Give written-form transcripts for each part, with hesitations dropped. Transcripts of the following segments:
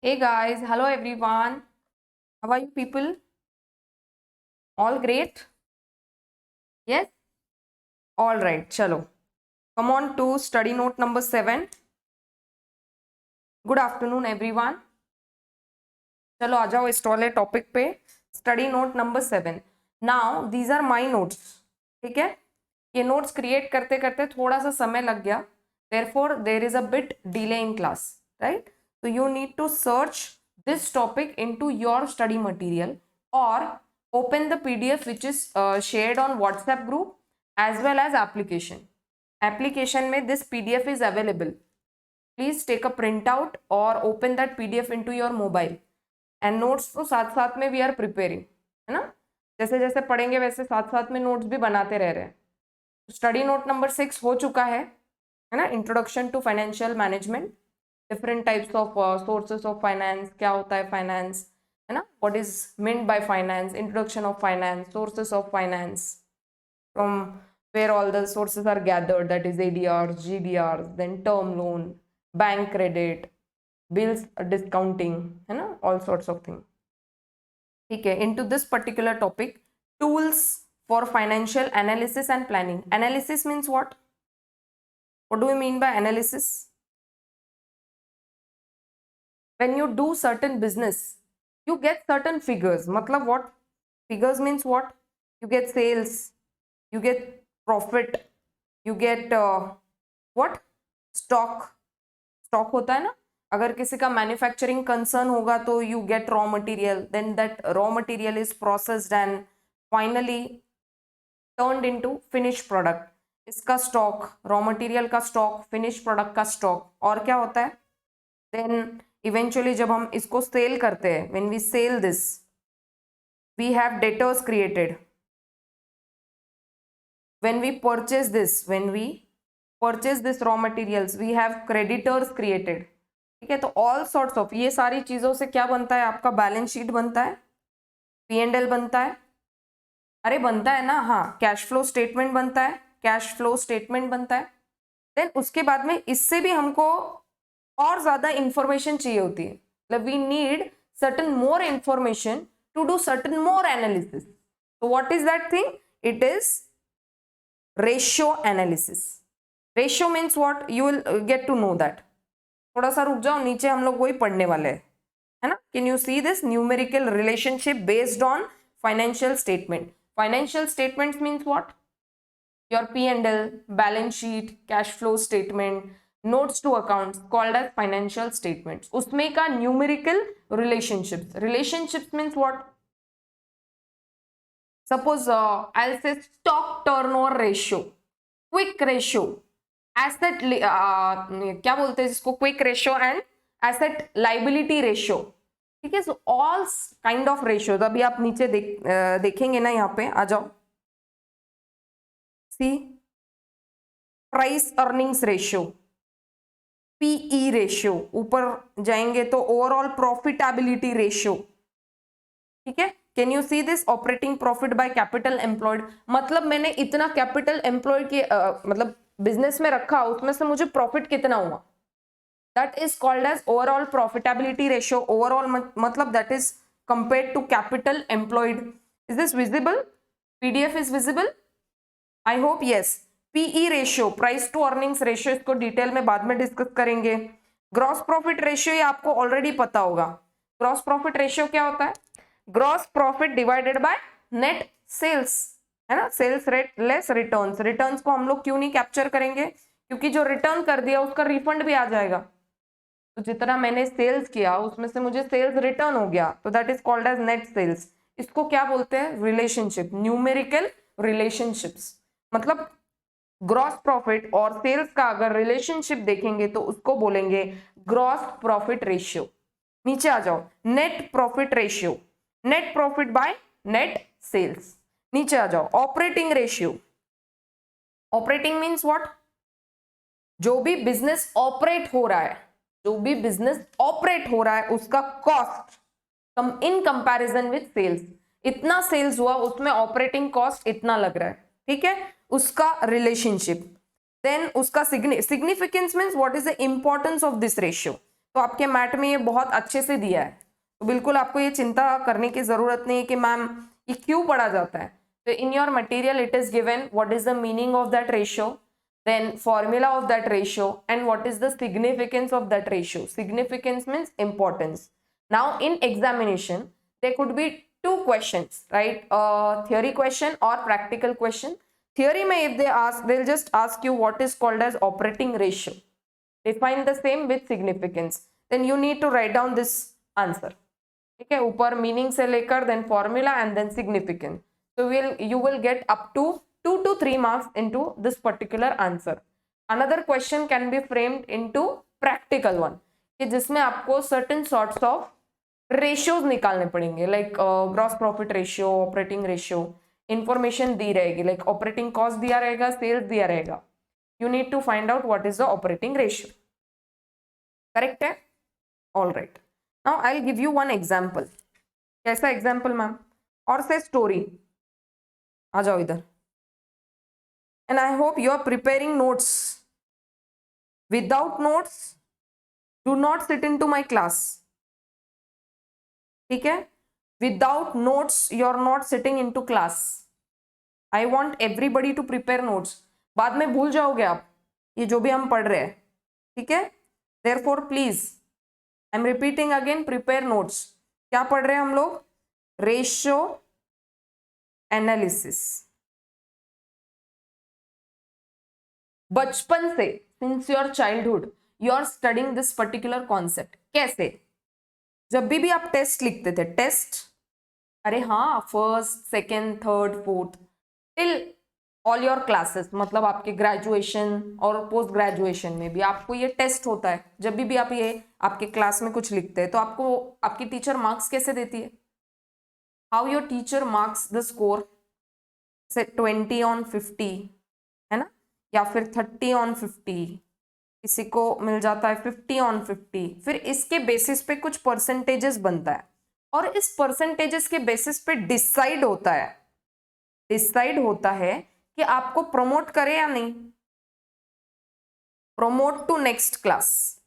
Hey guys, hello everyone. How are you people? All great? Yes? All right, chalo. Come on to study note number 7. Good afternoon everyone. चलो आ जाओ इस वाले topic पे. Study note number 7. Now these are my notes. ठीक है, ये notes create करते करते थोड़ा सा समय लग गया. Therefore there is a bit delay in class, right? So you need to search this topic into your study material or open the PDF which is shared on WhatsApp group as well as application. Application में this PDF is available. Please take a printout or open that PDF into your mobile. And notes तो साथ साथ में we are preparing, है ना? जैसे जैसे पढ़ेंगे वैसे साथ साथ में notes भी बनाते रह रहे हैं. Study note number 6 हो चुका है ना? Introduction to Financial Management. Different types of sources of finance, क्या होता है फाइनेंस, है ना? What is meant by finance, introduction of finance, sources of finance, from where all the sources are gathered, that is ADR, GDR, then term loan, bank credit, bills discounting, है ना? All sorts of thing. ठीक है, into this particular topic, tools for financial analysis and planning. Analysis means what do you mean bye analysis? When you do certain business, you get certain figures. मतलब what? Figures means what? You get sales, you get profit, you get what? Stock. Stock होता है ना? अगर किसी का manufacturing concern होगा तो you get raw material, then that raw material is processed and finally turned into finished product. इसका stock, raw material का स्टॉक, फिनिश प्रोडक्ट का स्टॉक, और क्या होता है? देन इवेंचुअली जब हम इसको सेल करते हैं, when we sell this, we have debtors created. When we purchase this raw materials, we have creditors created. ठीक है, तो ऑल सॉर्ट्स ऑफ ये सारी चीजों से क्या बनता है? आपका बैलेंस शीट बनता है, P&L बनता है. अरे बनता है ना? हाँ, कैश फ्लो स्टेटमेंट बनता है, कैश फ्लो स्टेटमेंट बनता है. देन उसके बाद में इससे भी हमको और ज्यादा इंफॉर्मेशन चाहिए होती है. मतलब we need certain more information to do certain more analysis. so what is that thing? It is ratio analysis. Ratio means what? You will get to know that. थोड़ा सा रुक जाओ, नीचे हम लोग वही पढ़ने वाले हैं, है ना? Can you see this numerical relationship based on financial statement? Financial statements means what? Your P&L, balance sheet, cash flow statement, notes to accounts called as financial statements. उसमें का numerical relationships. Relationships means what? Suppose I'll say stock turnover ratio, quick ratio, asset क्या बोलते हैं इसको? quick ratio and asset liability ratio. ठीक है, so all kind of ratios. अभी आप नीचे देखेंगे ना, यहाँ पे आ जाओ. See, price earnings ratio, PE ratio, ऊपर जाएंगे तो ओवरऑल प्रॉफिटेबिलिटी रेशियो. ठीक है, can you see this? Operating profit by capital employed, मतलब मैंने इतना कैपिटल एम्प्लॉयड के मतलब बिजनेस में रखा, उसमें से मुझे प्रॉफिट कितना हुआ, that is called as overall profitability ratio. Overall मतलब that is compared to capital employed. Is this visible? PDF is visible? I hope yes. PE ratio, price to earnings ratio, इसको detail में बाद में discuss करेंगे. Gross profit ratio ये आपको already पता होगा. ग्रॉस प्रॉफिट रेशियो क्या होता है? Gross profit divided by net sales, है ना? Sales rate less returns. Returns को हम लोग क्यों नहीं कैप्चर करेंगे? क्योंकि जो रिटर्न कर दिया उसका रिफंड भी आ जाएगा. तो जितना मैंने सेल्स किया उसमें से मुझे सेल्स रिटर्न हो गया, तो that is called as net sales. इसको क्या बोलते हैं? Relationship, numerical relationships. मतलब ग्रॉस प्रॉफिट और सेल्स का अगर रिलेशनशिप देखेंगे तो उसको बोलेंगे ग्रॉस प्रॉफिट रेशियो. नीचे आ जाओ, net profit ratio, net profit by net sales. नीचे आ जाओ, operating ratio. Operating means what? जो भी बिजनेस ऑपरेट हो रहा है, जो भी बिजनेस ऑपरेट हो रहा है उसका कॉस्ट कम इन कंपैरिजन विद सेल्स. इतना सेल्स हुआ, उसमें ऑपरेटिंग कॉस्ट इतना लग रहा है. ठीक है, उसका रिलेशनशिप. देन उसका significance means what is the importance of this ratio. तो आपके मैट में ये बहुत अच्छे से दिया है, तो बिल्कुल आपको ये चिंता करने की जरूरत नहीं है कि मैम ये क्यों पढ़ा जाता है। तो in your material it is given what is the meaning of that ratio, then formula of that ratio, and what is the significance of that ratio. Significance means importance. Now in examination there could be two questions, right? Theory question or practical question. Theory mein if they ask, they'll just ask you what is called as operating ratio, define the same with significance, then you need to write down this answer. ठीक है, ऊपर meaning से लेकर then formula and then significance. So you will get up to 2 to 3 marks into this particular answer. Another question can be framed into practical one, कि जिसमें आपको certain sorts of ratios निकालने पड़ेंगे, like gross profit ratio, operating ratio, information दी रहेगी, like operating cost दिया रहेगा, sales दिया रहेगा. You need to find out what is the operating ratio. Correct है? All right. Now I'll give you one example. कैसा example ma'am? और से story. आ जाओ इधर. And I hope you are preparing notes. Without notes, do not sit into my class. ठीक है? Without notes, you are not sitting into class. I want everybody to prepare notes. बाद में भूल जाओगे आप ये जो भी हम पढ़ रहे हैं. ठीक है? Therefore, please, I'm repeating again, prepare notes. क्या पढ़ रहे हैं हम लोग? Ratio analysis. बचपन से since your childhood you are studying this particular concept. कैसे? जब भी आप टेस्ट लिखते थे, टेस्ट, अरे हाँ, first, second, third, fourth, till all your classes, मतलब आपके ग्रेजुएशन और पोस्ट ग्रेजुएशन में भी आपको ये टेस्ट होता है. जब भी आप ये आपके क्लास में कुछ लिखते हैं तो आपको आपकी टीचर मार्क्स कैसे देती है? How your teacher marks the score, से 20/50 है ना, या फिर 30/50, किसी को मिल जाता है 50/50. फिर इसके बेसिस पे कुछ परसेंटेजेस बनता है और इस परसेंटेजेस के बेसिस पे डिसाइड होता है कि आपको प्रमोट करे या नहीं, promote to next class,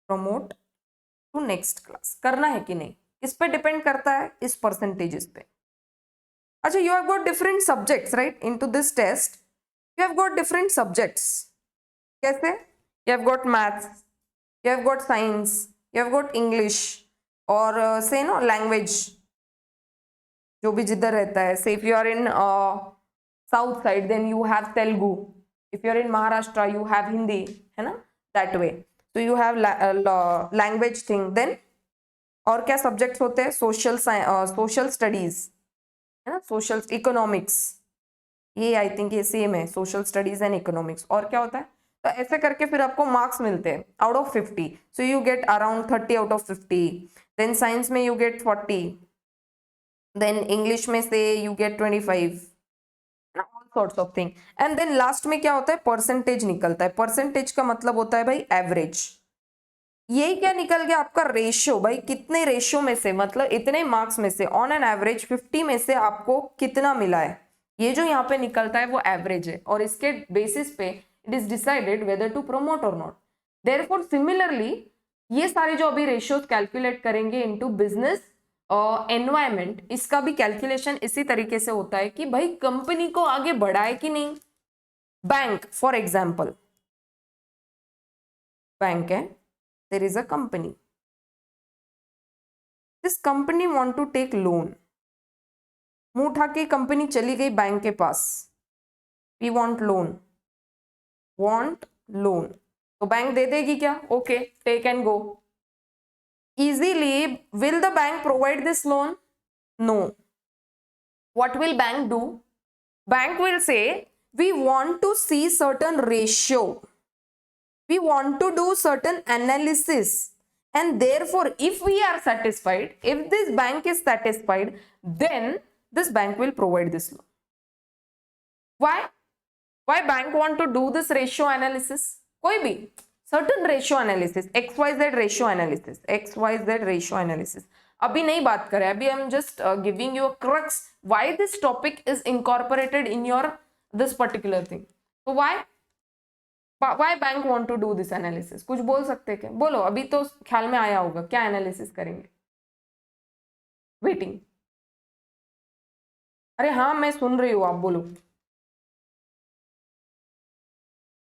promote to next class करना है कि नहीं, इस पे डिपेंड करता है, इस परसेंटेजेस पे. अच्छा, you have got different subjects right into this test. You have got different subjects. कैसे? You have got maths, you have got science, you have got English, और say no language, जो भी जिधर रहता है. Say if you are in south side, then you have Telugu. If you are in Maharashtra, you have Hindi, है ना? That way. So you have language thing. Then और क्या subjects होते हैं? Social studies, है ना? Social economics. ये I think ये सेम है, सोशल स्टडीज एंड इकोनॉमिक्स. और क्या होता है? तो ऐसे करके फिर आपको मार्क्स मिलते हैं out of 50. So you get around 30/50. Then science में यू गेट 40. देन इंग्लिश में से you get 25. All sorts of thing. And then last में क्या होता है? परसेंटेज निकलता है. परसेंटेज का मतलब होता है भाई एवरेज. यही क्या निकल गया आपका? रेशियो. भाई कितने रेशियो में से, मतलब इतने मार्क्स में से ऑन एन एवरेज 50 में से आपको कितना मिला है, ये जो यहाँ पे निकलता है वो एवरेज है. और इसके बेसिस पे it is decided whether to promote और नॉट. देयरफॉर सिमिलरली ये सारे जो अभी रेशियोज कैलकुलेट करेंगे इनटू बिजनेस एनवायरमेंट, इसका भी कैलकुलेशन इसी तरीके से होता है कि भाई कंपनी को आगे बढ़ाए कि नहीं. बैंक फॉर एग्जाम्पल, बैंक है, there is a company, this company want to take loan. मुंह उठा के कंपनी चली गई बैंक के पास, वी वांट लोन, तो बैंक दे देगी क्या? Okay, take and go. Easily will the bank provide this loan? No. What will bank do? Bank will say we want to see certain ratio, we want to do certain analysis, and therefore if we are satisfied, if this bank is satisfied, then this bank will provide this loan. Why bank want to do this ratio analysis? कोई भी certain ratio analysis, XYZ ratio analysis. अभी नहीं बात करें, अभी I'm just giving you a crux why this topic is incorporated in your this particular thing. So why? Why bank want to do this analysis? कुछ बोल सकते क्या? बोलो, अभी तो ख्याल में आया होगा क्या एनालिसिस करेंगे। वेटिंग। अरे हाँ, मैं सुन रही हूँ, आप बोलो।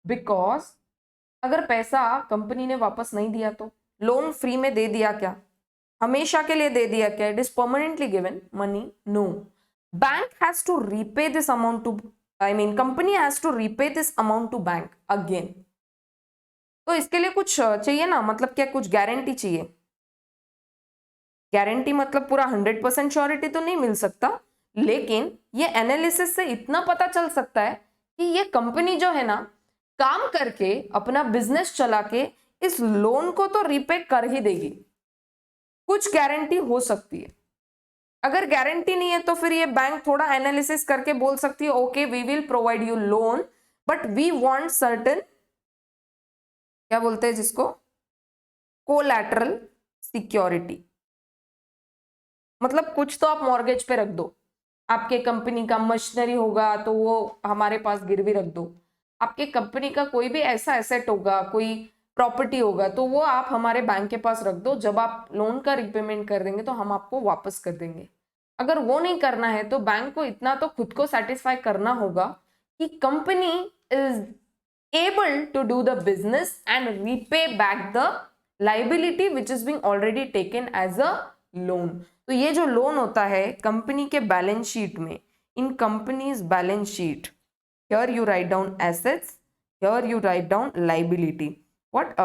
बिकॉज अगर पैसा कंपनी ने वापस नहीं दिया तो, लोन फ्री में दे दिया क्या? हमेशा के लिए दे दिया क्या? It is permanently given money? No. Bank has to repay this amount to, I mean company has to repay this amount to bank again. तो इसके लिए कुछ चाहिए ना, मतलब क्या, कुछ गारंटी चाहिए। गारंटी मतलब पूरा 100% श्योरिटी तो नहीं मिल सकता, लेकिन ये एनालिसिस से इतना पता चल सकता है कि ये कंपनी जो है ना, काम करके अपना बिजनेस चला के इस लोन को तो रीपे कर ही देगी। कुछ गारंटी हो सकती है। अगर गारंटी नहीं है तो फिर ये बैंक थोड़ा एनालिसिस करके बोल सकती है, okay we will provide you loan but we want certain, क्या बोलते हैं जिसको, कोलैटरल सिक्योरिटी। मतलब कुछ तो आप मॉर्गेज पे रख दो। आपके कंपनी का मशीनरी होगा तो वो हमारे पास गिरवी रख दो। आपके कंपनी का कोई भी ऐसा एसेट होगा, कोई प्रॉपर्टी होगा, तो वो आप हमारे बैंक के पास रख दो। जब आप लोन का रिपेमेंट कर देंगे तो हम आपको वापस कर देंगे। अगर वो नहीं करना है तो बैंक को इतना तो खुद को सेटिस्फाई करना होगा कि company is able to do the business and repay back the liability which is being already taken as a loan। तो ये जो लोन होता है कंपनी के बैलेंस शीट में, in companies balance sheet, here you write down assets, here you write down liability, what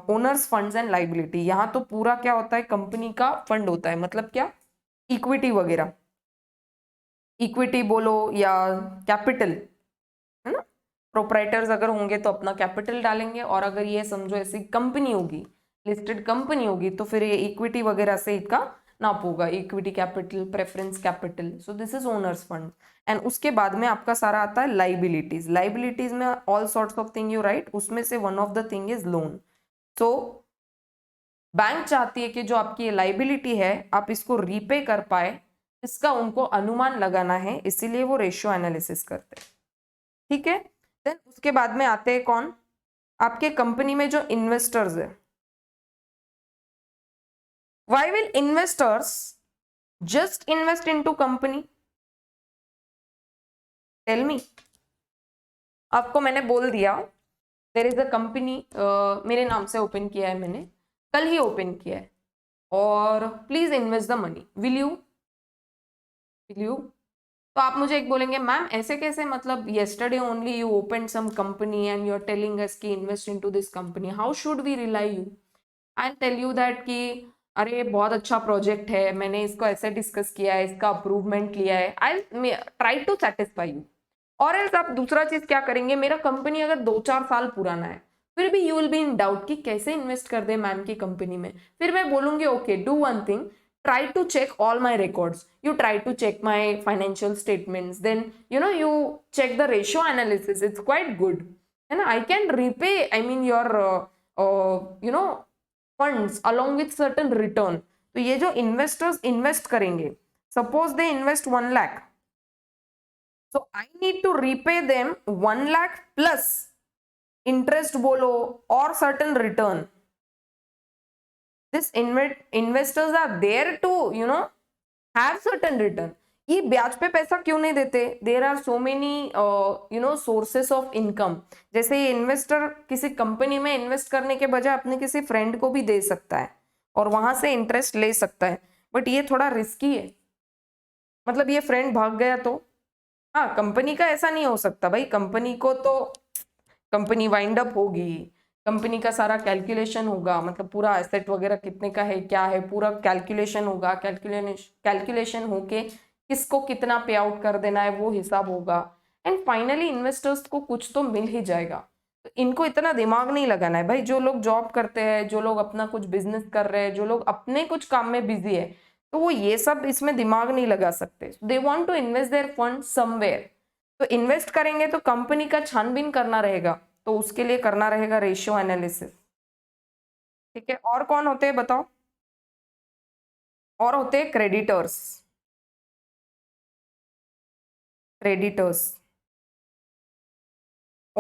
owners funds and liability। यहाँ तो पूरा क्या होता है, कंपनी का फंड होता है, मतलब क्या, इक्विटी वगैरह, इक्विटी बोलो या कैपिटल, है ना। प्रोप्राइटर्स अगर होंगे तो अपना कैपिटल डालेंगे, और अगर ये समझो ऐसी कंपनी होगी, लिस्टेड कंपनी होगी, तो फिर ये इक्विटी वगैरह से इसका नाप होगा, equity capital, preference capital. So this is owners fund. And उसके बाद में आपका सारा आता है लाइबिलिटीज। लाइबिलिटीज में all sorts of thing you write, उसमें से one of the thing is loan. So bank चाहती है कि जो आपकी ये लाइबिलिटी है आप इसको रीपे कर पाए, इसका उनको अनुमान लगाना है, इसीलिए वो रेशियो एनालिसिस करते हैं। ठीक है। देन उसके बाद में आते हैं कौन, आपके कंपनी में जो इन्वेस्टर्स है। Why will investors just invest into company? Tell me. आपको मैंने बोल दिया देयर इज अ कंपनी, मेरे नाम से ओपन किया है मैंने, कल ही ओपन किया है, और please invest the money, will you? Will you? तो आप मुझे एक बोलेंगे, मैम ऐसे कैसे, मतलब yesterday only you open some company and you are telling us कि invest into this company, how should we rely you? I tell you that कि अरे बहुत अच्छा प्रोजेक्ट है, मैंने इसको ऐसे डिस्कस किया है, इसका अप्रूवमेंट लिया है, I try to satisfy you. और एल्स आप दूसरा चीज क्या करेंगे, मेरा कंपनी अगर 2-4 साल पुराना है फिर भी you will be in doubt कि कैसे इन्वेस्ट कर दे मैम की कंपनी में, फिर मैं बोलूंगी okay do one thing, try to check all my records, you try to check my financial statements, then you check the ratio analysis, it's quite good, and I can repay, I mean your funds along with certain return। तो ये जो investors invest करेंगे, suppose they invest 1 lakh, so I need to repay them 1 lakh plus interest बोलो और certain return। This investors are there to have certain return। ये ब्याज पे पैसा क्यों नहीं देते? There are so many sources of income. जैसे ये इन्वेस्टर किसी कंपनी में इन्वेस्ट करने के बजाय अपने किसी फ्रेंड को भी दे सकता है और वहां से इंटरेस्ट ले सकता है, बट ये थोड़ा रिस्की है। मतलब ये फ्रेंड भाग गया तो, हाँ कंपनी का ऐसा नहीं हो सकता भाई, कंपनी को तो कंपनी वाइंड अप होगी, कंपनी का सारा कैलकुलेशन होगा, मतलब पूरा एसेट वगैरह कितने का है क्या है पूरा कैलकुलेशन होगा, कैलकुलेशन होके किसको कितना पे आउट कर देना है वो हिसाब होगा, एंड फाइनली इन्वेस्टर्स को कुछ तो मिल ही जाएगा। तो इनको इतना दिमाग नहीं लगाना है भाई। जो लोग जॉब करते हैं, जो लोग अपना कुछ बिजनेस कर रहे हैं, जो लोग अपने कुछ काम में बिजी है, तो वो ये सब इसमें दिमाग नहीं लगा सकते। They want to invest their fund somewhere. तो इन्वेस्ट करेंगे तो कंपनी का छानबीन करना रहेगा, तो उसके लिए करना रहेगा रेशियो एनालिसिस। ठीक है, और कौन होते हैं बताओ? और होते हैं क्रेडिटर्स। क्रेडिटर्स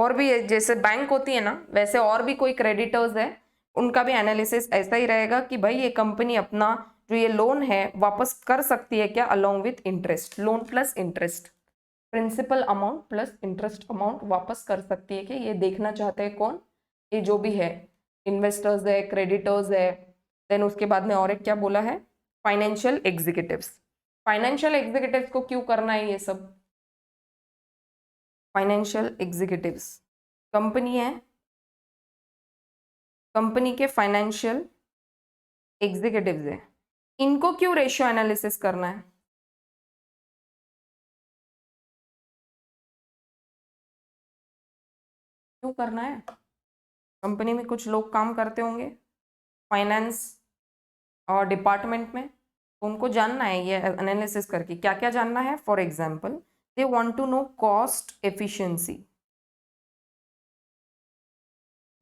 और भी जैसे बैंक होती है ना, वैसे और भी कोई क्रेडिटर्स है, उनका भी एनालिसिस ऐसा ही रहेगा कि भाई ये कंपनी अपना जो ये लोन है वापस कर सकती है क्या, along with interest, loan plus interest, principal amount plus interest amount वापस कर सकती है कि ये देखना चाहते हैं कौन, ये जो भी है, इन्वेस्टर्स है, क्रेडिटर्स है। देन उसके बाद में और एक क्या बोला है, फाइनेंशियल एग्जीक्यूटिव्स। फाइनेंशियल एग्जीक्यूटिव्स को क्यों करना है ये सब, फाइनेंशियल एग्जीक्यूटिव्स कंपनी है, कंपनी के फाइनेंशियल एग्जीक्यूटिव्स है, इनको क्यों रेशियो एनालिसिस करना है, क्यों करना है, कंपनी में कुछ लोग काम करते होंगे फाइनेंस और डिपार्टमेंट में, उनको जानना है ये एनालिसिस करके क्या क्या जानना है। For example they want to know cost efficiency,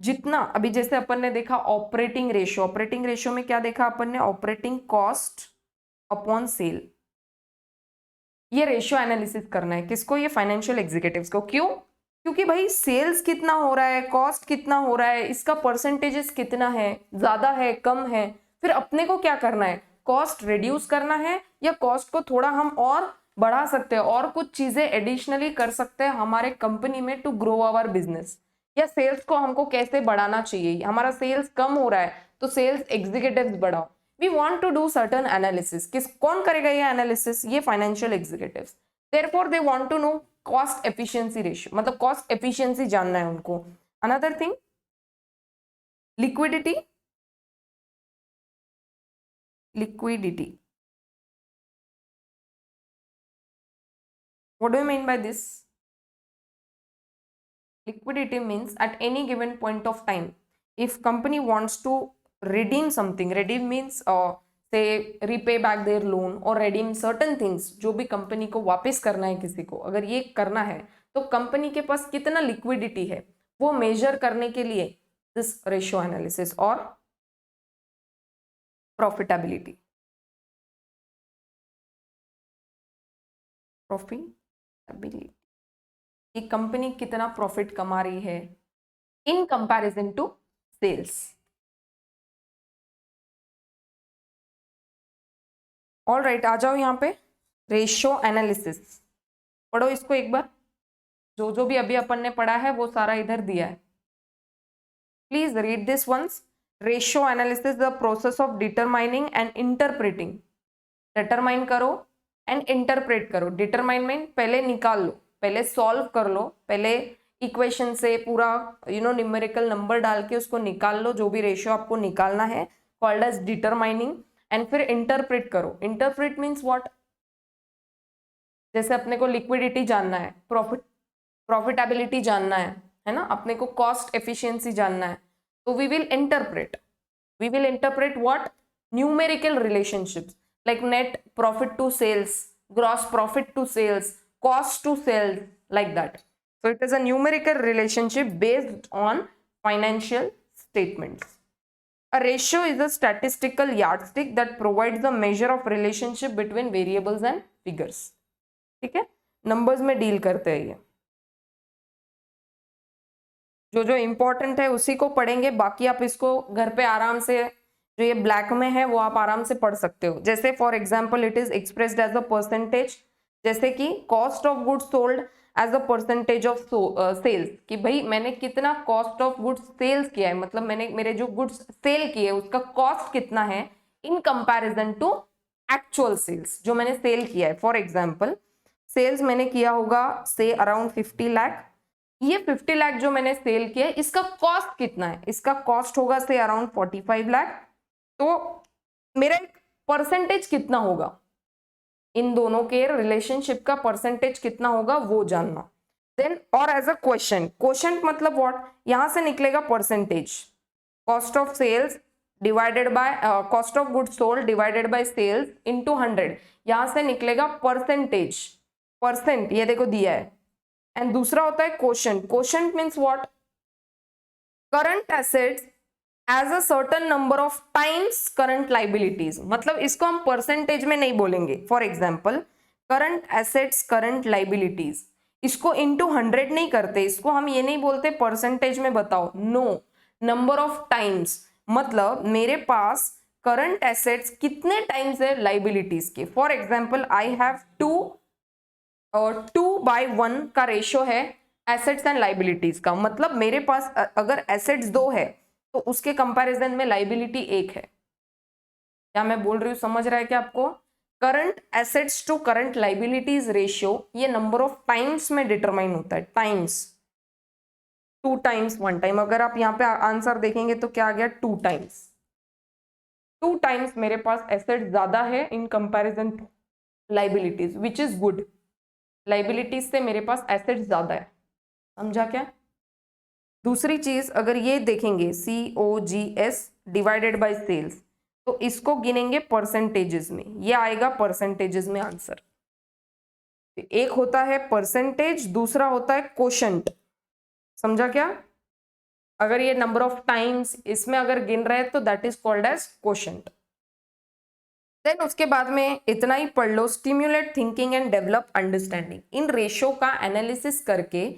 जितना अभी जैसे अपन ने देखा ऑपरेटिंग रेशियो, ऑपरेटिंग रेशियो में क्या देखा अपन ने, ऑपरेटिंग कॉस्ट अपॉन सेल, ये रेशियो एनालिसिस करना है किसको, ये फाइनेंशियल एग्जीक्यूटिव्स को। क्यों, क्योंकि भाई सेल्स कितना हो रहा है, कॉस्ट कितना हो रहा है, इसका परसेंटेजेस कितना है, ज्यादा है कम है, फिर अपने को क्या करना है, कॉस्ट रिड्यूस करना है या कॉस्ट को थोड़ा हम और बढ़ा सकते हैं और कुछ चीजें एडिशनली कर सकते हैं हमारे कंपनी में टू ग्रो आवर बिजनेस, या सेल्स को हमको कैसे बढ़ाना चाहिए, हमारा सेल्स कम हो रहा है तो सेल्स एग्जीक्यूटिव्स बढ़ाओ। We want to do certain analysis, किस कौन करेगा ये एनालिसिस, ये financial executives. Therefore they want to know cost efficiency ratio, मतलब कॉस्ट एफिशिएंसी जानना है उनको। Another thing liquidity, liquidity, what do you mean by this, liquidity means at any given point of time if company wants to redeem something, redeem means say repay back their loan or redeem certain things, जो भी company को वापस करना है किसी को, अगर ये करना है तो कंपनी के पास कितना लिक्विडिटी है वो मेजर करने के लिए दिस रेशियो एनालिसिस और प्रॉफिटेबिलिटी, प्रॉफिटेबिलिटी कि कंपनी कितना प्रॉफिट कमा रही है in comparison to sales. All right, आ जाओ यहाँ पे रेशियो एनालिसिस, पढ़ो इसको एक बार, जो जो भी अभी अपन ने पढ़ा है वो सारा इधर दिया है, please read this once. Ratio analysis the process of determining and interpreting, determine करो एंड इंटरप्रेट करो। डिटरमाइन मीन पहले निकाल लो, पहले सॉल्व कर लो, पहले इक्वेशन से पूरा न्यूमेरिकल नंबर डाल के उसको निकाल लो, जो भी रेशियो आपको निकालना है, कॉल्ड एज डिटरमाइनिंग, एंड फिर इंटरप्रेट करो। इंटरप्रेट मीन्स व्हाट, जैसे अपने को लिक्विडिटी जानना है, प्रॉफिटेबिलिटी जानना है ना, अपने को कॉस्ट एफिशिएंसी जानना है, तो we will interpret what, numerical relationships like net profit to sales, gross profit to sales, cost to sales, like that. So it is a numerical relationship based on financial statements. A ratio is a statistical yardstick that provides the measure of relationship between variables and figures. ठीक है, numbers में deal करते हैं ये, जो जो important है उसी को पढ़ेंगे, बाकी आप इसको घर पे आराम से, जो ये ब्लैक में है वो आप आराम से पढ़ सकते हो। जैसे for example it is expressed as a percentage, जैसे कि cost of goods sold as a percentage of sales, कि भाई मैंने कितना कॉस्ट ऑफ गुड्स सेल्स किया है, मतलब मैंने मेरे जो गुड्स सेल किए उसका कॉस्ट कितना है in comparison to actual sales, जो मैंने सेल किया है। फॉर एग्जाम्पल सेल्स मैंने किया होगा से अराउंड 50 लाख, ये 50 लाख जो मैंने सेल किया है इसका कॉस्ट कितना है, इसका कॉस्ट होगा से अराउंड 45 लाख, तो मेरा एक परसेंटेज कितना होगा, इन दोनों के रिलेशनशिप का परसेंटेज कितना होगा वो जानना। देन और एज अ क्वेश्चन मतलब व्हाट, यहां से निकलेगा percentage, cost of sales divided by cost of goods sold divided by sales into 100, यहां से निकलेगा परसेंटेज, परसेंट ये देखो दिया है। एंड दूसरा होता है question means what, current assets as a certain number of times current liabilities, मतलब इसको हम परसेंटेज में नहीं बोलेंगे। For example current assets current liabilities, इसको इंटू 100 नहीं करते, इसको हम ये नहीं बोलते परसेंटेज में बताओ, नो, नंबर ऑफ टाइम्स। मतलब मेरे पास करंट एसेट्स कितने टाइम्स है लाइबिलिटीज के। फॉर एग्जाम्पल आई हैव 2/1 का रेशियो है एसेट्स एंड लाइबिलिटीज का। मतलब मेरे पास अगर एसेट्स 2 है तो उसके कंपैरिजन में लाइबिलिटी 1 है। क्या मैं बोल रही हूँ समझ रहा है क्या आपको? Current assets to current liabilities ratio ये नंबर ऑफ टाइम्स में डिटरमाइन होता है, टाइम्स, 2 टाइम्स 1 टाइम। अगर आप यहाँ पे आंसर देखेंगे तो क्या आ गया, 2 टाइम्स। 2 टाइम्स मेरे पास एसेट ज्यादा है in comparison to liabilities, which is good. Liabilities से मेरे पास एसेट ज्यादा है, समझा क्या? दूसरी चीज अगर ये देखेंगे COGS डिवाइडेड बाय सेल्स, तो इसको गिनेंगे परसेंटेजेस में, ये आएगा परसेंटेजेस में आंसर। एक होता है परसेंटेज, दूसरा होता है कोशेंट, समझा क्या? अगर ये नंबर ऑफ टाइम्स इसमें अगर गिन रहे हैं तो that is called as quotient. Then उसके बाद में इतना ही पढ़ लो, stimulate thinking and develop understanding. इन रेशियो का एनालिसिस करके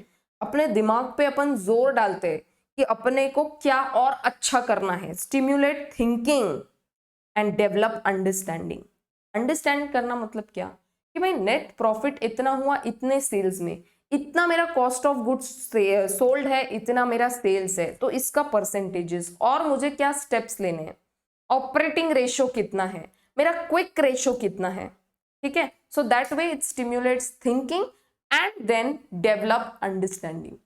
अपने दिमाग पे अपन जोर डालते हैं कि अपने को क्या और अच्छा करना है। Stimulate thinking and develop understanding. Understand करना मतलब क्या कि भाई नेट प्रॉफिट इतना हुआ इतने सेल्स में, इतना मेरा कॉस्ट ऑफ गुड्स सोल्ड है, इतना मेरा सेल्स है, तो इसका परसेंटेजेस और मुझे क्या स्टेप्स लेने हैं, ऑपरेटिंग रेशियो कितना है, मेरा क्विक रेशियो कितना है, ठीक है। So that way it stimulates thinking and then develop understanding,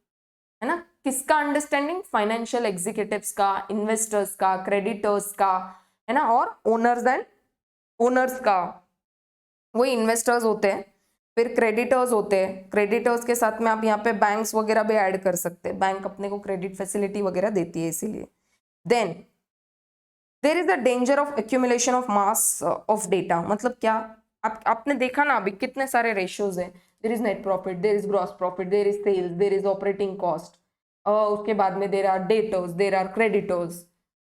है ना। किसका अंडरस्टैंडिंग? फाइनेंशियल एग्जीक्यूटिव्स का, इन्वेस्टर्स का, क्रेडिटर्स का, है ना, और ओनर्स का। वही इन्वेस्टर्स होते हैं, फिर क्रेडिटर्स होते हैं। क्रेडिटर्स के साथ में आप यहाँ पे बैंक्स वगैरह भी ऐड कर सकते हैं, बैंक अपने को क्रेडिट फैसिलिटी वगैरह देती है इसीलिए। Then there is a danger of accumulation of mass of data. मतलब क्या, आपने देखा ना अभी कितने सारे रेशियोज हैं, there is net profit, there is gross profit, there is sales, there is operating cost, उसके बाद में there are debtors, there are creditors,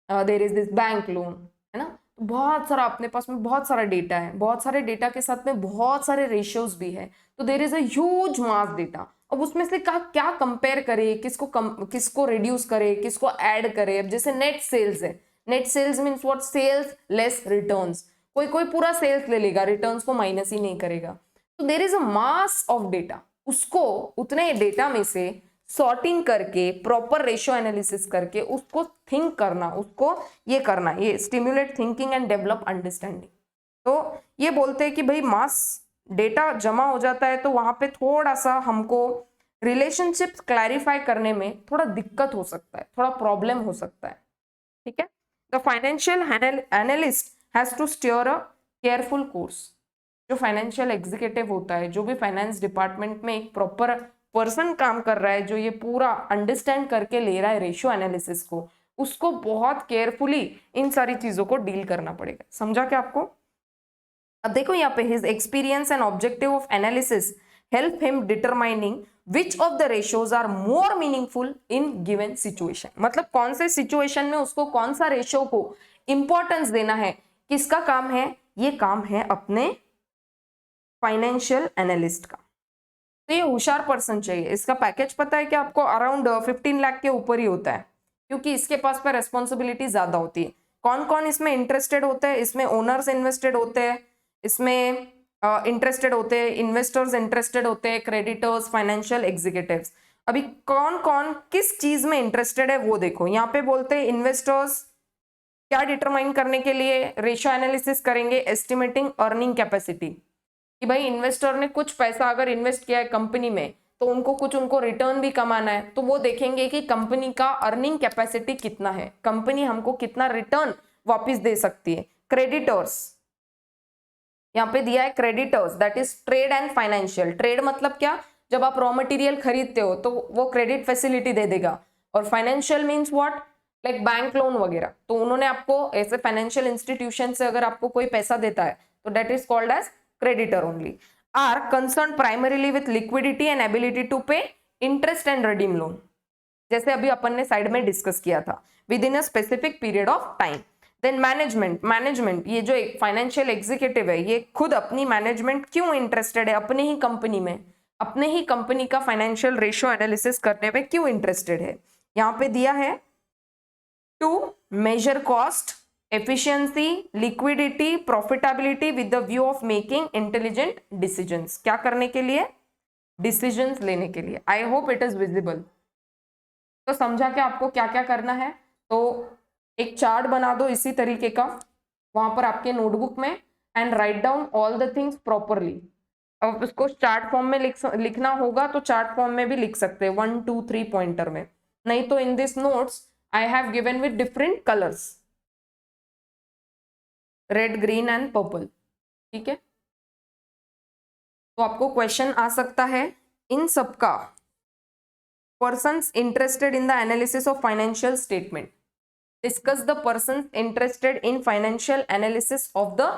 there is this bank loan, है ना। बहुत सारा अपने पास में बहुत सारा डेटा है, बहुत सारे डेटा के साथ में बहुत सारे रेशियोज भी है, तो there is a huge mass data. अब उसमें से क्या कंपेयर करे, किसको रिड्यूस करे, किसको ऐड करे। अब जैसे नेट सेल्स है, net sales means what, sales less returns. कोई पूरा सेल्स ले लेगा, रिटर्न्स को माइनस ही नहीं करेगा। तो there is a mass of data, उसको उतने डेटा में से सॉर्टिंग करके प्रॉपर रेशियो एनालिसिस करके उसको थिंक करना, उसको ये करना, ये stimulate thinking and develop understanding. तो ये बोलते हैं कि भाई मास डेटा जमा हो जाता है तो वहां पे थोड़ा सा हमको रिलेशनशिप क्लैरिफाई करने में थोड़ा दिक्कत हो सकता है, थोड़ा प्रॉब्लम हो सकता है, ठीक है। The financial analyst has to steer a careful course. जो फाइनेंशियल एग्जीक्यूटिव होता है, जो भी फाइनेंस डिपार्टमेंट में एक प्रॉपर पर्सन काम कर रहा है, जो ये पूरा अंडरस्टैंड करके ले रहा है रेशियो एनालिसिस को, उसको बहुत केयरफुली इन सारी चीजों को डील करना पड़ेगा। समझा क्या आपको? अब देखो यहाँ पे his experience and objective of analysis help him determining which of the ratios are more meaningful in given situation. मतलब कौन से सिचुएशन में उसको कौन सा रेशियो को इंपॉर्टेंस देना है, किसका काम है? ये काम है अपने फाइनेंशियल एनालिस्ट का। तो ये होशियार पर्सन चाहिए। इसका पैकेज पता है कि आपको अराउंड 15 लाख के ऊपर ही होता है, क्योंकि इसके पास पर रेस्पॉन्सिबिलिटी ज्यादा होती है। कौन कौन इसमें इंटरेस्टेड होते हैं? इसमें ओनर्स इन्वेस्टेड होते हैं, इसमें इंटरेस्टेड होते हैं, इन्वेस्टर्स इंटरेस्टेड होते हैं, क्रेडिटर्स, फाइनेंशियल एग्जीक्यूटिव्स। अभी कौन कौन किस चीज में इंटरेस्टेड है वो देखो। यहाँ पे बोलते हैं इन्वेस्टर्स क्या डिटरमाइन करने के लिए रेशियो एनालिसिस करेंगे, एस्टिमेटिंग अर्निंग कैपेसिटी, कि भाई इन्वेस्टर ने कुछ पैसा अगर इन्वेस्ट किया है कंपनी में तो उनको रिटर्न भी कमाना है, तो वो देखेंगे कि कंपनी का अर्निंग कैपेसिटी कितना है, कंपनी हमको कितना रिटर्न वापस दे सकती है। क्रेडिटर्स यहाँ पे दिया है, creditors that is trade and financial. Trade मतलब क्या? जब आप रॉ मटेरियल खरीदते हो तो वो क्रेडिट फैसिलिटी दे देगा। और financial means what, like bank loan वगैरह। तो उन्होंने आपको ऐसे फाइनेंशियल इंस्टीट्यूशन से अगर आपको कोई पैसा देता है तो that is called as creditor only, are concerned primarily with liquidity and ability to pay interest and redeem loan, जैसे अभी अपन ने साइड में डिस्कस किया था, within a specific period of time. Then management ये जो एक फाइनेंशियल एग्जीक्यूटिव है, ये खुद अपनी मैनेजमेंट क्यों इंटरेस्टेड है अपने ही कंपनी में? अपने ही कंपनी का फाइनेंशियल रेशियो एनालिसिस करने में क्यों इंटरेस्टेड है? यहाँ पे दिया है to measure cost, efficiency, liquidity, profitability with the view of making intelligent decisions. क्या करने के लिए? डिसीजंस लेने के लिए। I hope it is visible. तो समझा कि आपको क्या क्या करना है। तो एक चार्ट बना दो इसी तरीके का वहां पर आपके नोटबुक में, and write down all the things properly. अब उसको चार्ट फॉर्म में लिखना होगा तो चार्ट फॉर्म में भी लिख सकते हैं 1 2 3 पॉइंटर में, नहीं तो in this notes I have given with different colours, red, green and purple. ठीक है, तो आपको क्वेश्चन आ सकता है इन सबका। Persons interested in the analysis of financial statement, discuss the persons interested in financial analysis of the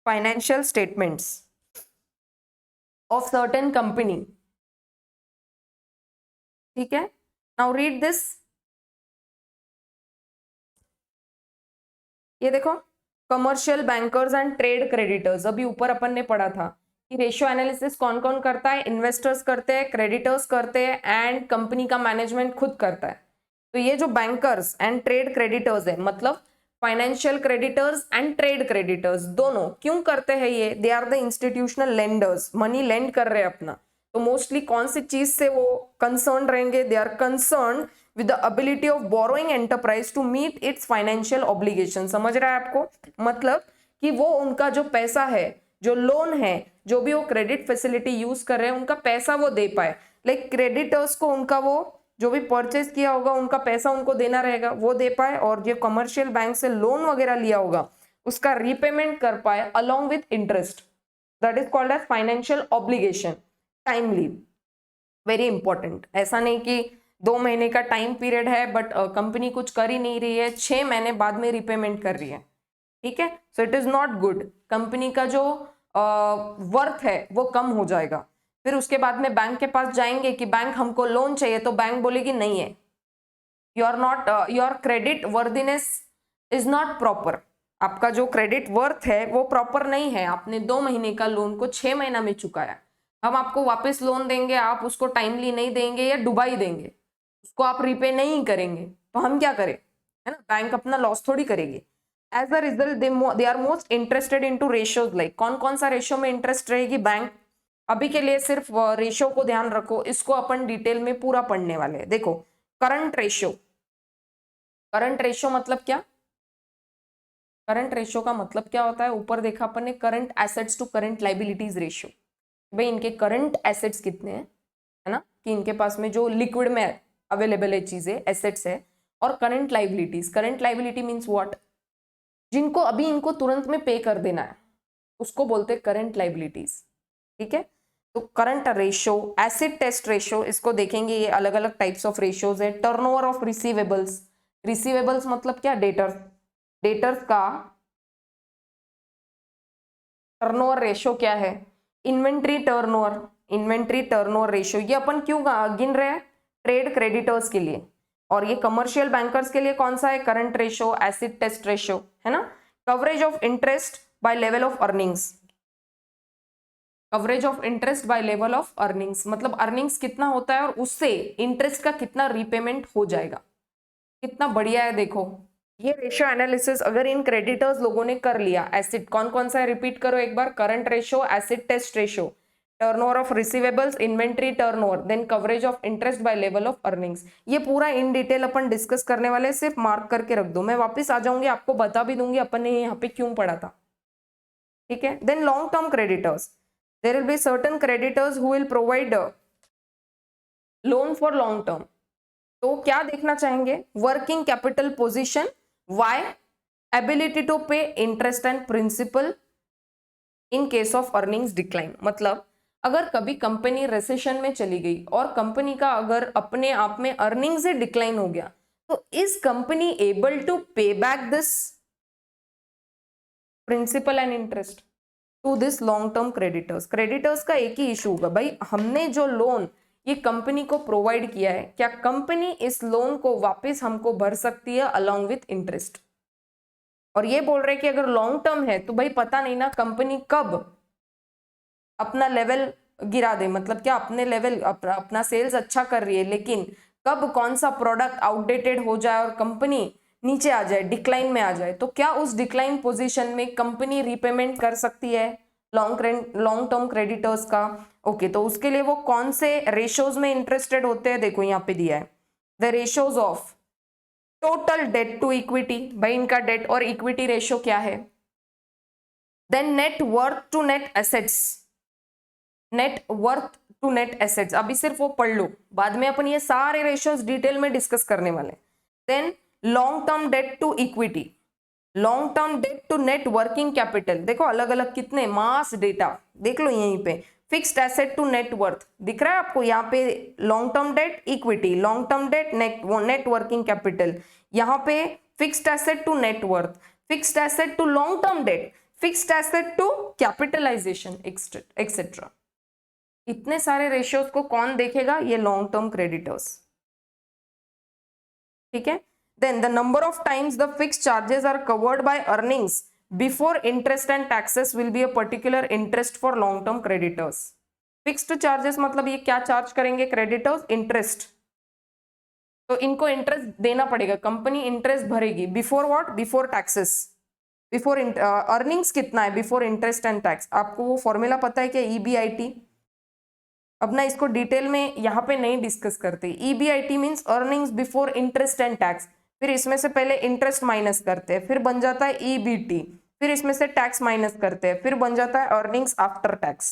financial statements of certain company. ठीक है, now read this. ये देखो, commercial bankers and trade creditors, अभी ऊपर अपन ने पढ़ा था कि रेशियो एनालिसिस कौन कौन करता है? इन्वेस्टर्स करते हैं, क्रेडिटर्स करते हैं, एंड कंपनी का मैनेजमेंट खुद करता है। तो ये जो बैंकर्स एंड ट्रेड क्रेडिटर्स है, मतलब financial creditors and trade creditors दोनों क्यों करते हैं ये? They are the institutional lenders, money lend कर रहे हैं अपना। तो मोस्टली कौन सी चीज से वो कंसर्न रहेंगे? They are concern with the ability of borrowing enterprise to meet its financial obligation। समझ रहा है आपको? मतलब कि वो उनका जो पैसा है, जो लोन है, जो भी वो क्रेडिट फैसिलिटी यूज कर रहे हैं, उनका पैसा वो दे पाए। लाइक क्रेडिटर्स को उनका वो जो भी परचेज किया होगा उनका पैसा उनको देना रहेगा, वो दे पाए, और जो कमर्शियल बैंक से लोन वगैरह लिया होगा उसका रीपेमेंट कर पाए along with interest. That is called as financial obligation. Timely, very important. ऐसा नहीं कि 2 महीने का टाइम पीरियड है बट कंपनी कुछ कर ही नहीं रही है, 6 महीने बाद में रीपेमेंट कर रही है। ठीक है, so it is not good. Company का जो वर्थ है वो कम हो जाएगा। फिर उसके बाद में बैंक के पास जाएंगे कि बैंक हमको लोन चाहिए, तो बैंक बोलेगी नहीं है, your credit worthiness is not proper. आपका जो क्रेडिट वर्थ है वो प्रॉपर नहीं है, आपने 2 महीने का लोन को 6 महीना में चुकाया, हम आपको वापस लोन देंगे, आप उसको टाइमली नहीं देंगे या डुबा ही देंगे, उसको आप रीपे नहीं करेंगे, तो हम क्या करें? है ना, बैंक अपना लॉस थोड़ी करेगी। As a result they are most interested into ratios. Like कौन कौन सा रेशियो में इंटरेस्ट रहेगी बैंक? अभी के लिए सिर्फ रेशियो को ध्यान रखो, इसको अपन डिटेल में पूरा पढ़ने वाले हैं। देखो, करंट रेशियो। करंट रेशियो मतलब क्या? करंट रेशियो का मतलब क्या होता है? ऊपर देखा अपन ने, current assets to current liabilities ratio. भाई इनके करंट एसेट्स कितने हैं, है ना, कि इनके पास में जो लिक्विड में अवेलेबल है चीजें, एसेट्स है, और current liabilities. Current liability means what? जिनको अभी इनको तुरंत में पे कर देना है, उसको बोलते हैं करंट लाइबिलिटीज। ठीक है, तो current ratio, acid test ratio, इसको देखेंगे। ये अलग अलग टाइप्स ऑफ रेशियोज है। Turnover of receivables. रिसीवेबल्स मतलब क्या? डेटर्स। डेटर्स का टर्नओवर रेशियो क्या है? Inventory turnover. Inventory turnover ratio ये अपन क्यों गिन रहे हैं? ट्रेड क्रेडिटर्स के लिए। और ये कमर्शियल बैंकर्स के लिए कौन सा है? Current ratio, acid test ratio, है ना। Coverage of interest by level of earnings. Coverage of interest by level of earnings मतलब अर्निंग्स कितना होता है और उससे इंटरेस्ट का कितना रीपेमेंट हो जाएगा। कितना बढ़िया है, देखो ये रेशियो एनालिसिस अगर इन क्रेडिटर्स लोगों ने कर लिया। एसिड कौन कौन सा है? रिपीट करो एक बार। Current ratio, acid test ratio, turnover of receivables, inventory turnover, then coverage of interest by level of earnings. ये पूरा इन डिटेल अपन डिस्कस करने वाले, सिर्फ मार्क करके रख दो। मैं वापस आ जाऊंगी, आपको बता भी दूंगी अपन ने यहाँ पे क्यों पढ़ा था। ठीक है, then long term creditors. There will be certain creditors who will provide loan for long term. तो क्या देखना चाहेंगे? Working capital position, why, ability to pay interest and principal in case of earnings decline. मतलब अगर कभी company recession में चली गई और कंपनी का अगर अपने आप में अर्निंग से डिक्लाइन हो गया, तो is company able to pay back this principal and interest to this long term creditors. Creditors का एक ही इशू होगा, भाई हमने जो लोन ये कंपनी को प्रोवाइड किया है, क्या कंपनी इस लोन को वापस हमको भर सकती है अलॉन्ग विथ इंटरेस्ट? और ये बोल रहे कि अगर लॉन्ग टर्म है तो भाई पता नहीं ना कंपनी कब अपना लेवल गिरा दे, मतलब क्या अपने लेवल अपना सेल्स अच्छा कर रही है, लेकिन कब कौन सा प्रोडक्ट आउटडेटेड हो जाए और कंपनी नीचे आ जाए, डिक्लाइन में आ जाए, तो क्या उस डिक्लाइन पोजीशन में कंपनी रीपेमेंट कर सकती है लॉन्ग टर्म क्रेडिटर्स का? ओके, तो उसके लिए वो कौन से रेशोज में इंटरेस्टेड होते हैं? देखो यहाँ पे दिया है the ratios of total debt to equity, भाई इनका डेट और इक्विटी रेशियो क्या है, then net worth to net assets, net worth to net assets, अभी सिर्फ वो पढ़ लो, बाद में अपन ये सारे रेशियोज डिटेल में डिस्कस करने वाले। Then long term debt to equity, long term debt to net working capital, देखो अलग अलग कितने मास डेटा देख लो यहीं पे। Fixed asset to net worth दिख रहा है आपको यहाँ पे, long term debt equity, long term debt net working capital, यहाँ पे fixed asset to net worth, fixed asset to long term debt, fixed asset to capitalization etcetera. इतने सारे रेशियोज को कौन देखेगा? ये लॉन्ग टर्म क्रेडिटर्स, ठीक है। Then the number of times the fixed charges are covered by earnings before interest and taxes will be a particular interest for long term creditors. Fixed charges मतलब ये क्या charge करेंगे creditors? Interest, तो इनको interest देना पड़ेगा, company interest भरेगी before what? Before taxes, before earnings कितना है? Before interest and tax. आपको वो फॉर्मूला पता है क्या? EBIT। अब ना इसको डिटेल में यहाँ पे नहीं डिस्कस करते। EBIT means earnings before interest and tax, फिर इसमें से पहले इंटरेस्ट माइनस करते हैं, फिर बन जाता है EBT, फिर इसमें से टैक्स माइनस करते हैं, फिर बन जाता है अर्निंग्स आफ्टर टैक्स,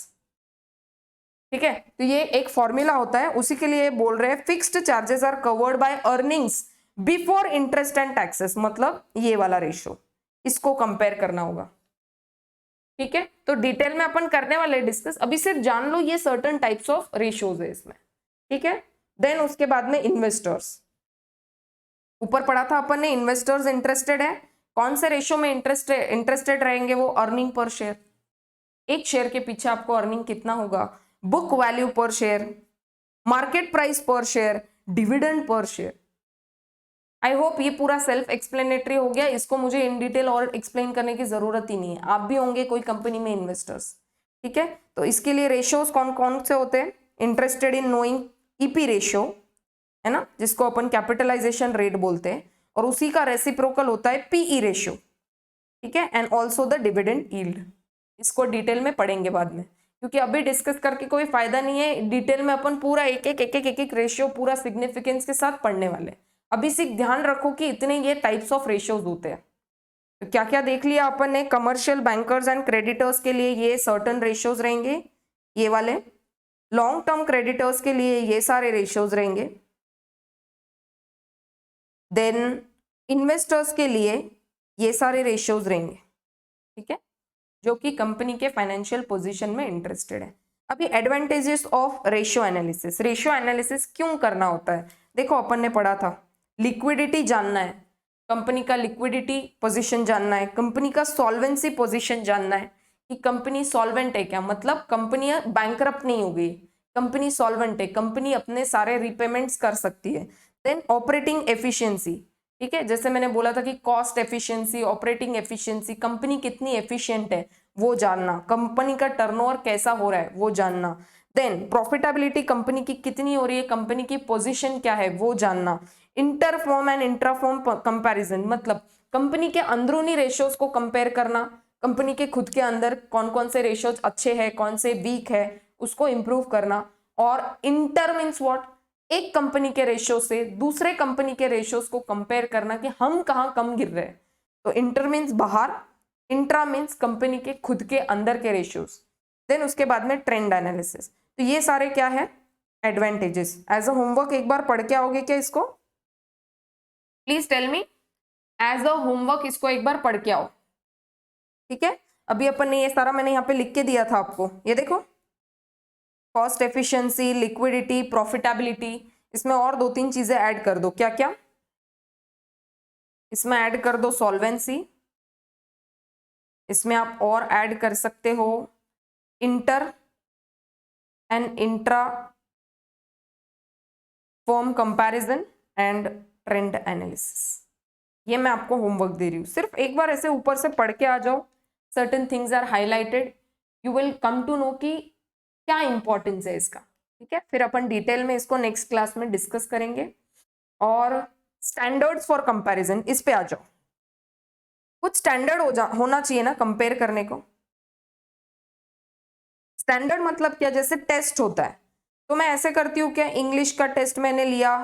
ठीक है। तो ये एक फॉर्मूला होता है, उसी के लिए बोल रहे हैं fixed charges are covered by earnings before interest and taxes, मतलब ये वाला रेशियो, इसको कंपेयर करना होगा, ठीक है। तो डिटेल में अपन करने वाले डिस्कस, अभी सिर्फ जान लो ये सर्टेन टाइप्स ऑफ रेशियोज है इसमें, ठीक है। देन उसके बाद में इन्वेस्टर्स, ऊपर पढ़ा था अपन ने, इन्वेस्टर्स इंटरेस्टेड है कौन से रेशियो में इंटरेस्टेड रहेंगे? वो अर्निंग पर शेयर, एक शेयर के पीछे आपको अर्निंग कितना होगा, बुक वैल्यू पर शेयर, मार्केट प्राइस पर share, dividend per share. I hope ये पूरा सेल्फ एक्सप्लेनेटरी हो गया, इसको मुझे इन डिटेल और एक्सप्लेन करने की जरूरत ही नहीं है, आप भी होंगे कोई कंपनी में इन्वेस्टर्स, ठीक है। तो इसके लिए रेशियोज कौन कौन से होते हैं? Interested in knowing EP ratio है ना, जिसको अपन कैपिटलाइजेशन रेट बोलते हैं, और उसी का रेसिप्रोकल होता है PE रेशियो, ठीक है, and also the dividend yield. इसको डिटेल में पढ़ेंगे बाद में, क्योंकि अभी डिस्कस करके कोई फायदा नहीं है, डिटेल में अपन पूरा एक रेशियो पूरा सिग्निफिकेंस के साथ पढ़ने वाले। अभी सिर्फ ध्यान रखो कि इतने ये टाइप्स ऑफ रेशियोज होते हैं। तो क्या क्या देख लिया अपन ने? कमर्शियल बैंकर्स एंड क्रेडिटर्स के लिए ये सर्टेन रेशियोज रहेंगे, ये वाले। लॉन्ग टर्म क्रेडिटर्स के लिए ये सारे रेशियोज रहेंगे। देन इन्वेस्टर्स के लिए ये सारे रेशियोज रहेंगे, ठीक है, जो कि कंपनी के फाइनेंशियल पोजीशन में इंटरेस्टेड है। अभी advantages of ratio analysis, ratio analysis क्यों करना होता है? देखो अपन ने पढ़ा था, लिक्विडिटी जानना है, कंपनी का लिक्विडिटी पोजीशन जानना है, कंपनी का सॉल्वेंसी पोजीशन जानना है कि कंपनी सॉल्वेंट है क्या, मतलब कंपनी बैंकरप्ट नहीं हो गई, कंपनी सॉल्वेंट है, कंपनी अपने सारे रिपेमेंट्स कर सकती है। देन ऑपरेटिंग एफिशिएंसी, ठीक है, जैसे मैंने बोला था कि cost efficiency, operating efficiency, company कितनी एफिशिएंट है वो जानना, कंपनी का टर्नओवर कैसा हो रहा है वो जानना। देन प्रॉफिटेबिलिटी कंपनी की कितनी हो रही है, कंपनी की पोजीशन क्या है वो जानना। इंटरफॉर्म एंड इंट्राफॉर्म कंपैरिजन, मतलब कंपनी के अंदरूनी रेशियोज को कंपेयर करना, कंपनी के खुद के अंदर कौन कौन से रेशियोज अच्छे हैं कौन से वीक है उसको इंप्रूव करना। और इंटर मीन्स व्हाट, एक कंपनी के रेशियो से दूसरे कंपनी के रेशियोज को कंपेयर करना कि हम कहाँ कम गिर रहे हैं। तो इंटर मीन्स बाहर, इंट्रा मीन्स कंपनी के खुद के अंदर के रेशियोज। देन उसके बाद में ट्रेंड एनालिसिस। तो ये सारे क्या है? एडवांटेजेस। एज अ होमवर्क एक बार पढ़ के आओगे क्या इसको? Please tell me, as a homework इसको एक बार पढ़ के आओ, ठीक है। अभी अपन ने ये सारा मैंने यहाँ पे लिख के दिया था आपको, ये देखो, कॉस्ट एफिशिएंसी, लिक्विडिटी, प्रॉफिटेबिलिटी, इसमें और 2-3 चीजें ऐड कर दो। क्या क्या? इसमें ऐड कर दो सॉल्वेंसी, इसमें आप और ऐड कर सकते हो inter and intra form comparison and trend analysis. ये मैं आपको होमवर्क दे रही हूँ, सिर्फ एक बार ऐसे ऊपर से पढ़ के आ जाओ। Certain things are highlighted, you will come to know कि क्या इंपॉर्टेंस है इसका, ठीक है। फिर अपन डिटेल में इसको नेक्स्ट क्लास में डिस्कस करेंगे। और स्टैंडर्ड्स फॉर कंपैरिजन, इस पे आ जाओ। कुछ स्टैंडर्ड होना चाहिए ना कंपेयर करने को। स्टैंडर्ड मतलब क्या, जैसे टेस्ट होता है तो मैं ऐसे करती हूँ क्या, इंग्लिश का टेस्ट मैंने लिया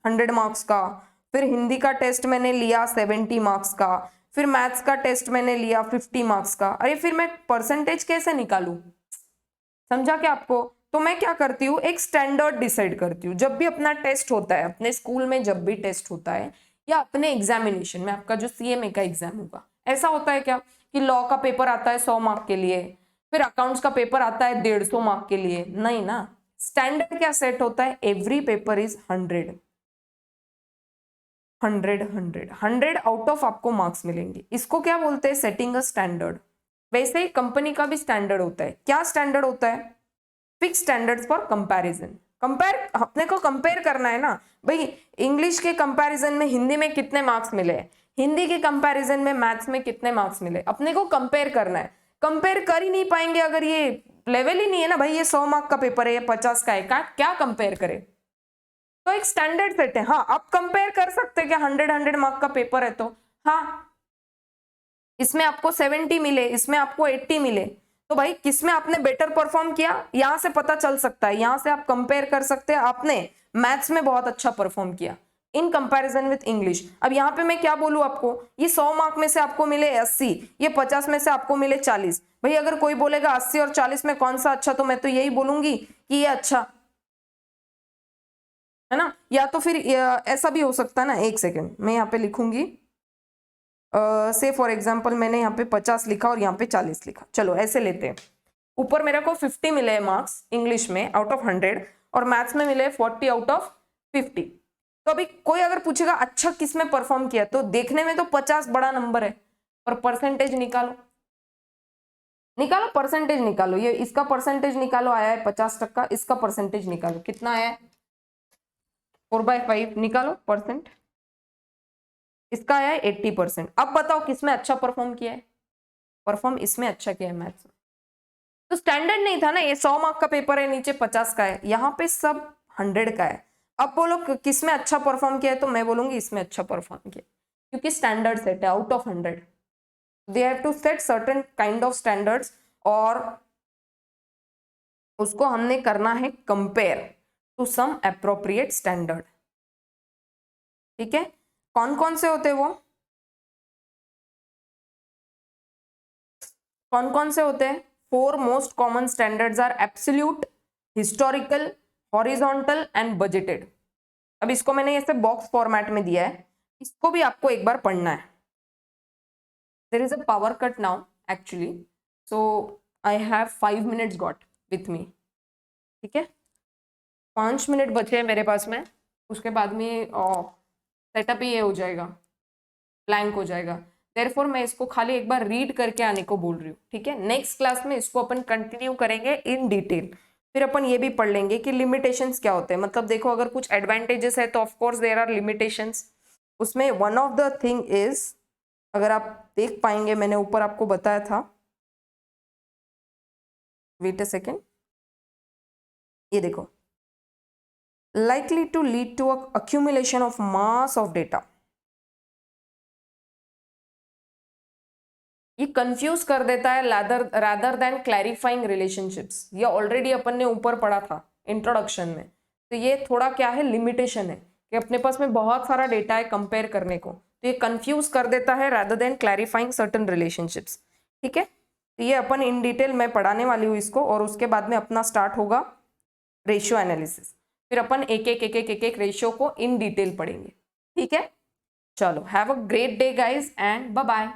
100 मार्क्स का, फिर हिंदी का टेस्ट मैंने लिया 70 मार्क्स का, फिर मैथ्स का टेस्ट मैंने लिया 50 मार्क्स का। अरे फिर मैं परसेंटेज कैसे निकालूं, समझा क्या आपको। तो मैं क्या करती हूँ, एक स्टैंडर्ड डिसाइड करती हूँ। जब भी अपना टेस्ट होता है, अपने स्कूल में जब भी टेस्ट होता है, या अपने एग्जामिनेशन में, आपका जो CMA का एग्जाम होगा, ऐसा होता है क्या कि लॉ का पेपर आता है 100 मार्क के लिए, फिर अकाउंट्स का पेपर आता है 150 मार्क के लिए, नहीं ना। स्टैंडर्ड क्या सेट होता है, every paper is 100 out of आपको मार्क्स मिलेंगे। इसको क्या बोलते हैं, सेटिंग अ स्टैंडर्ड। वैसे ही कंपनी का भी स्टैंडर्ड होता है। क्या स्टैंडर्ड होता है, fix standards for comparison. Compare, अपने को कंपेयर करना है ना भाई, इंग्लिश के कंपैरिजन में हिंदी में कितने मार्क्स मिले, हिंदी के कंपैरिजन में मैथ्स में कितने मार्क्स मिले, अपने को कंपेयर करना है। कंपेयर कर ही नहीं पाएंगे अगर ये लेवल ही नहीं है ना भाई, ये 100 मार्क का पेपर है, ये 50 का है, क्या कंपेयर करे। तो एक स्टैंडर्ड सेट है। हाँ, आप कंपेयर कर सकते हैं क्या, 100 मार्क का पेपर है तो हाँ, इसमें आपको 70 मिले, इसमें आपको 80 मिले, तो भाई किसमें आपने बेटर परफॉर्म किया, यहां से पता चल सकता है। यहां से आप कंपेयर कर सकते हैं, आपने मैथ्स में बहुत अच्छा परफॉर्म किया इन कंपैरिजन विथ इंग्लिश। अब यहाँ पे मैं क्या बोलूं आपको, ये 100 मार्क में से आपको मिले 80, ये 50 में से आपको मिले 40। भाई अगर कोई बोलेगा 80 और 40 में कौन सा अच्छा, तो मैं तो यही बोलूंगी कि ये अच्छा है ना। या तो फिर ऐसा भी हो सकता है ना, एक सेकेंड मैं यहाँ पे लिखूंगी, से फॉर एग्जाम्पल मैंने यहाँ पे 50 लिखा और यहाँ पे 40 लिखा, चलो ऐसे लेते हैं। ऊपर मेरे को 50 मिले मार्क्स इंग्लिश में आउट ऑफ 100, और मैथ्स में मिले 40 आउट ऑफ 50। तो अभी कोई अगर पूछेगा अच्छा किस में परफॉर्म किया, तो देखने में तो 50 बड़ा नंबर है, पर परसेंटेज निकालो, निकालो परसेंटेज निकालो, ये इसका परसेंटेज निकालो, आया है 50%, इसका परसेंटेज निकालो कितना आया है, 4/5 निकालो परसेंट, इसका आया है 80%। अब बताओ किसमें अच्छा परफॉर्म किया है, परफॉर्म इसमें अच्छा किया है मैथ्स में। तो स्टैंडर्ड नहीं था ना, ये 100 मार्क का पेपर है, नीचे 50 का है, यहाँ पे सब 100 का है। अब बोलो किसमें अच्छा परफॉर्म किया है, तो मैं बोलूंगी इसमें अच्छा परफॉर्म किया, क्योंकि स्टैंडर्ड सेट है out of 100। They have to set certain kind of standards, और उसको हमने करना है compare to some appropriate standard, ठीक है। कौन कौन से होते हैं वो, कौन कौन से होते हैं, 4 most common standards are absolute, historical, horizontal and budgeted. अब इसको मैंने ऐसे बॉक्स फॉर्मेट में दिया है, इसको भी आपको एक बार पढ़ना है। There is a power cut now actually, so I have 5 minutes got with me, ठीक है। 5 मिनट बचे हैं मेरे पास में, उसके बाद में सेटअप ही ये हो जाएगा, ब्लैंक हो जाएगा। देयरफॉर मैं इसको खाली एक बार रीड करके आने को बोल रही हूँ, ठीक है। नेक्स्ट क्लास में इसको अपन कंटिन्यू करेंगे इन डिटेल। फिर अपन ये भी पढ़ लेंगे कि लिमिटेशंस क्या होते हैं। मतलब देखो, अगर कुछ एडवांटेजेस है तो of course there are limitations. उसमें one of the thing is, अगर आप देख पाएंगे, मैंने ऊपर आपको बताया था, वेट अ सेकेंड, ये देखो, likely to lead to a accumulation of mass of data। ये कंफ्यूज कर देता है rather than clarifying relationships। ये ऑलरेडी अपन ने ऊपर पढ़ा था इंट्रोडक्शन में। तो ये थोड़ा क्या है, लिमिटेशन है कि अपने पास में बहुत सारा डेटा है कंपेयर करने को, तो ये कंफ्यूज कर देता है rather than clarifying certain relationships, ठीक है। तो ये अपन इन डिटेल मैं पढ़ाने वाली हूँ इसको, और उसके बाद में अपना स्टार्ट होगा रेशियो एनालिसिस। फिर अपन एक रेशियो को इन डिटेल पढ़ेंगे, ठीक है। चलो, have a great day guys and bye bye.